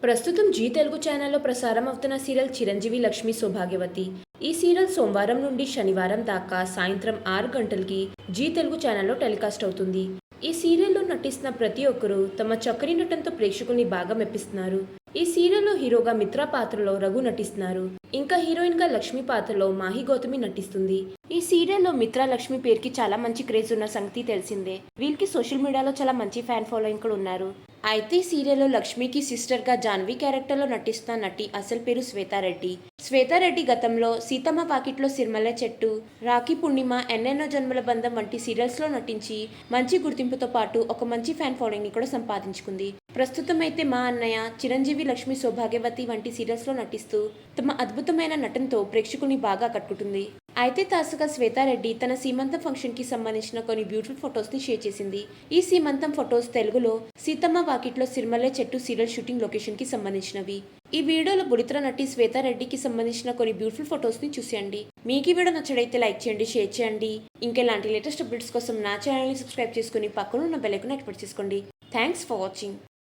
ప్రస్తుతం జీ తెలుగు ఛానల్లో ప్రసారం అవుతున్న సీరియల్ చిరంజీవి లక్ష్మి సౌభాగ్యవతి. ఈ సీరియల్ సోమవారం నుండి శనివారం దాకా సాయంత్రం 6 గంటలకి జీ తెలుగు ఛానల్లో టెలికాస్ట్ అవుతుంది. ఈ సీరియల్లో నటిస్తున్న ప్రతి ఒక్కరూ తమ చక్కని నటనతో ప్రేక్షకుల్ని బాగా మెప్పిస్తున్నారు. ఈ సీరియల్లో హీరోగా మిత్ర పాత్రలో రఘు నటిస్తున్నారు. ఇంకా హీరోయిన్ గా లక్ష్మి పాత్రలో మాహి గౌతమి నటిస్తుంది. ఈ సీరియల్లో మిత్ర లక్ష్మి పేరుకి చాలా మంచి క్రేజ్ ఉన్న సంగతి తెలిసిందే. వీళ్ళకి సోషల్ మీడియాలో చాలా మంచి ఫ్యాన్ ఫాలోయింగ్ కూడా ఉన్నారు. అయితే ఈ సీరియల్లో లక్ష్మికి సిస్టర్ గా జాన్వి క్యారెక్టర్ లో నటిస్తున్న నటి అసలు పేరు శ్వేతారెడ్డి. శ్వేతారెడ్డి గతంలో సీతమ్మ వాకిట్లో సిరిమల్లె చెట్టు, రాఖీ పూర్ణిమ, ఎన్నెన్నో జన్మల బంధం వంటి సీరియల్స్ లో నటించి మంచి గుర్తింపుతో పాటు ఒక మంచి ఫ్యాన్ ఫాలోయింగ్ ని కూడా సంపాదించుకుంది. ప్రస్తుతం అయితే మా అన్నయ్య, చిరంజీవి లక్ష్మి సౌభాగ్యవతి వంటి సీరియల్స్ లో నటిస్తూ తమ అద్భుతమైన నటనతో ప్రేక్షకుల్ని బాగా కట్టుకుంటుంది. అయితే తాజాగా శ్వేతారెడ్డి తన సీమంతం ఫంక్షన్ కి సంబంధించిన కొన్ని బ్యూటిఫుల్ ఫొటోస్ ని షేర్ చేసింది. ఈ సీమంతం ఫొటోస్ తెలుగులో సీతమ్మ వాకిట్లో సిరిమల్లె చెట్టు సీరియల్ షూటింగ్ లొకేషన్ కి సంబంధించినవి. ఈ వీడియోలో బుడితెర నటి శ్వేతారెడ్డికి సంబంధించిన కొన్ని బ్యూటిఫుల్ ఫొటోస్ ని చూసేయండి. మీకు ఈ వీడియో నచ్చడైతే లైక్ చేయండి, షేర్ చేయండి. ఇంకెలాంటి లేటెస్ట్ అప్డేట్స్ కోసం నా ఛానల్ ని సబ్స్క్రైబ్ చేసుకుని పక్కన ఉన్న బెల్ ఐకాన్ యాక్టివేట్ చేసుకోండి. Thanks for watching.